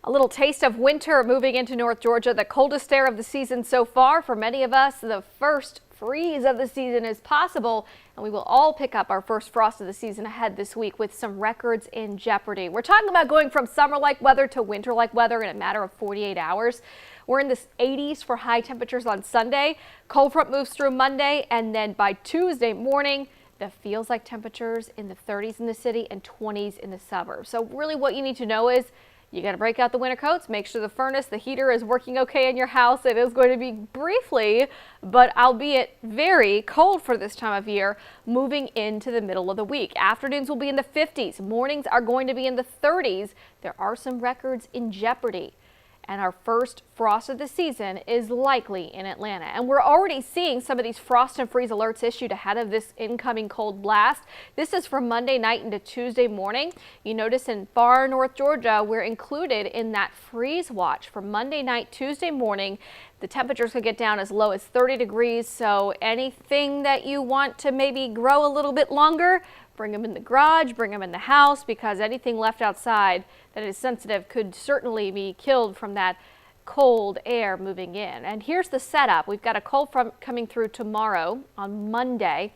A little taste of winter moving into North Georgia, the coldest air of the season so far. For many of us, the first freeze of the season is possible, and we will all pick up our first frost of the season ahead this week with some records in jeopardy. We're talking about going from summer-like weather to winter-like weather in a matter of 48 hours. We're in the 80s for high temperatures on Sunday. Cold front moves through Monday, and then by Tuesday morning, the feels like temperatures in the 30s in the city and 20s in the suburbs. So really what you need to know is you got to break out the winter coats, make sure the furnace, the heater is working okay in your house. It is going to be briefly, but albeit very cold for this time of year, moving into the middle of the week. Afternoons will be in the 50s. Mornings are going to be in the 30s. There are some records in jeopardy. And our first frost of the season is likely in Atlanta. And we're already seeing some of these frost and freeze alerts issued ahead of this incoming cold blast. This is from Monday night into Tuesday morning. You notice in far North Georgia, we're included in that freeze watch for Monday night, Tuesday morning. The temperatures could get down as low as 30 degrees. So anything that you want to maybe grow a little bit longer, bring them in the garage, bring them in the house, because anything left outside that is sensitive could certainly be killed from that cold air moving in. And here's the setup. We've got a cold front coming through tomorrow on Monday,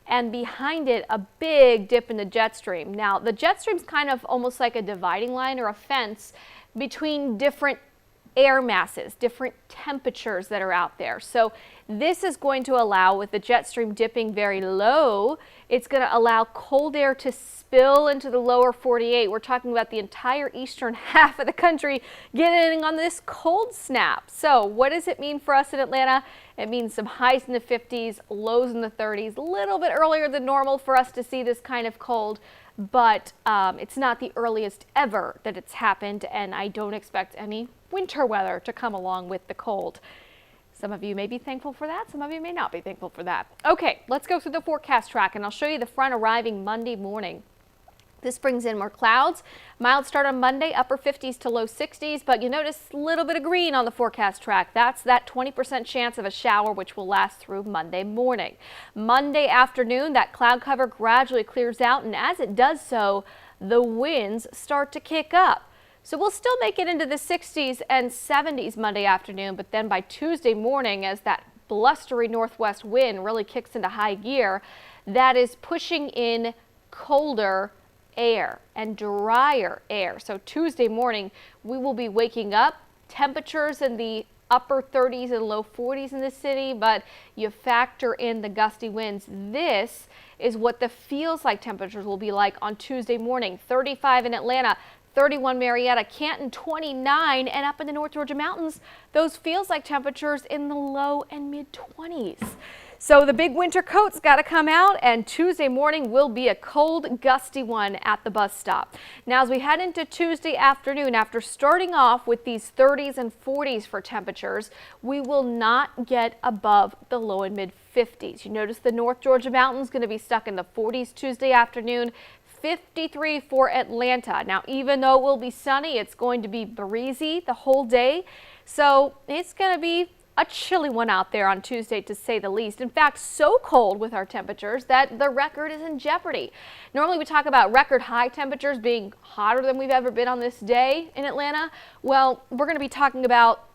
and behind it a big dip in the jet stream. Now the jet stream's kind of almost like a dividing line or a fence between different air masses, different temperatures that are out there. So this is going to allow, with the jet stream dipping very low, it's going to allow cold air to spill into the lower 48. We're talking about the entire eastern half of the country getting on this cold snap. So what does it mean for us in Atlanta? It means some highs in the 50s, lows in the 30s, a little bit earlier than normal for us to see this kind of cold. But it's not the earliest ever that it's happened, and I don't expect any winter weather to come along with the cold. Some of you may be thankful for that. Some of you may not be thankful for that. Okay, let's go through the forecast track, and I'll show you the front arriving Monday morning. This brings in more clouds. Mild start on Monday, upper 50s to low 60s, but you notice a little bit of green on the forecast track. That's that 20% chance of a shower, which will last through Monday morning. Monday afternoon, that cloud cover gradually clears out, and as it does so, the winds start to kick up. So we'll still make it into the 60s and 70s Monday afternoon, but then by Tuesday morning, as that blustery northwest wind really kicks into high gear, that is pushing in colder air and drier air. So Tuesday morning, we will be waking up, temperatures in the upper 30s and low 40s in the city, but you factor in the gusty winds. This is what the feels like temperatures will be like on Tuesday morning. 35 in Atlanta, 31 Marietta, Canton 29, and up in the North Georgia mountains, those feels like temperatures in the low and mid 20s. So the big winter coat's got to come out, and Tuesday morning will be a cold, gusty one at the bus stop. Now, as we head into Tuesday afternoon, after starting off with these 30s and 40s for temperatures, we will not get above the low and mid 50s. You notice the North Georgia mountains going to be stuck in the 40s Tuesday afternoon. 53 for Atlanta. Now, even though it will be sunny, it's going to be breezy the whole day. So it's going to be a chilly one out there on Tuesday, to say the least. In fact, so cold with our temperatures that the record is in jeopardy. Normally we talk about record high temperatures being hotter than we've ever been on this day in Atlanta. Well, we're going to be talking about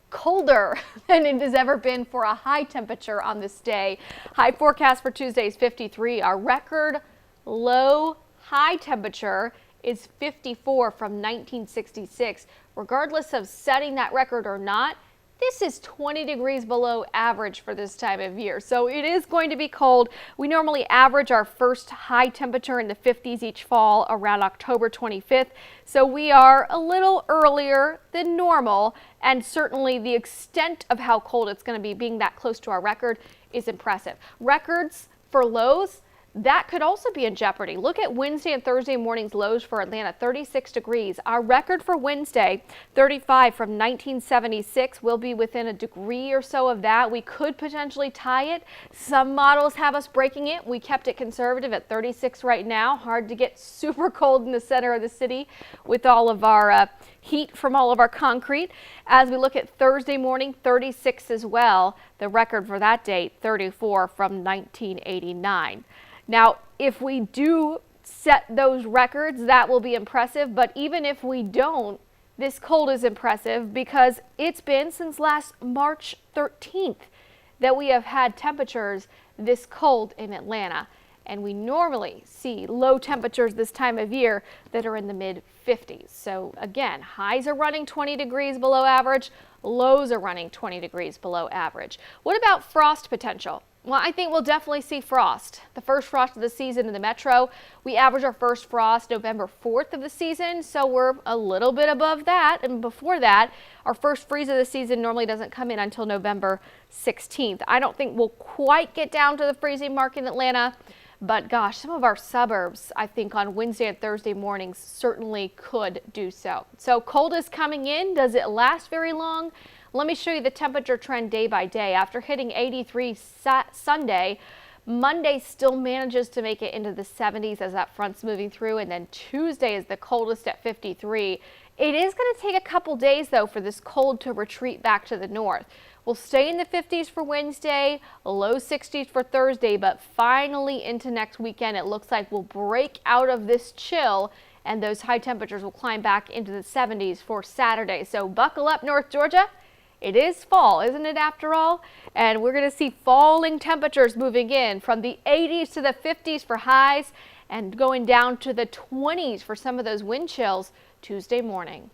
colder than it has ever been for a high temperature on this day. High forecast for Tuesday is 53. Our record low high temperature is 54 from 1966. Regardless of setting that record or not, this is 20 degrees below average for this time of year. So it is going to be cold. We normally average our first high temperature in the 50s each fall around October 25th. So we are a little earlier than normal, and certainly the extent of how cold it's going to be, being that close to our record, is impressive. Records for lows, that could also be in jeopardy. Look at Wednesday and Thursday morning's lows for Atlanta, 36 degrees. Our record for Wednesday, 35 from 1976, will be within a degree or so of that. We could potentially tie it. Some models have us breaking it. We kept it conservative at 36 right now. Hard to get super cold in the center of the city with all of our heat from all of our concrete. As we look at Thursday morning, 36 as well. The record for that date, 34 from 1989. Now, if we do set those records, that will be impressive, but even if we don't, This cold is impressive because it's been since last March 13th that we have had temperatures this cold in Atlanta. And we normally see low temperatures this time of year that are in the mid 50s. So again, highs are running 20 degrees below average, lows are running 20 degrees below average. What about frost potential? Well, I think we'll definitely see frost. The first frost of the season in the metro. We average our first frost November 4th of the season, so we're a little bit above that. And before that, our first freeze of the season normally doesn't come in until November 16th. I don't think we'll quite get down to the freezing mark in Atlanta, but gosh, some of our suburbs, I think on Wednesday and Thursday mornings certainly could do so. So cold is coming in. Does it last very long? Let me show you the temperature trend day by day. After hitting 83 Sunday, Monday still manages to make it into the 70s as that front's moving through, and then Tuesday is the coldest at 53. It is going to take a couple days, though, for this cold to retreat back to the north. We'll stay in the 50s for Wednesday, low 60s for Thursday, but finally into next weekend, it looks like we'll break out of this chill and those high temperatures will climb back into the 70s for Saturday. So buckle up, North Georgia. It is fall, isn't it, after all? And we're going to see falling temperatures moving in from the 80s to the 50s for highs and going down to the 20s for some of those wind chills Tuesday morning.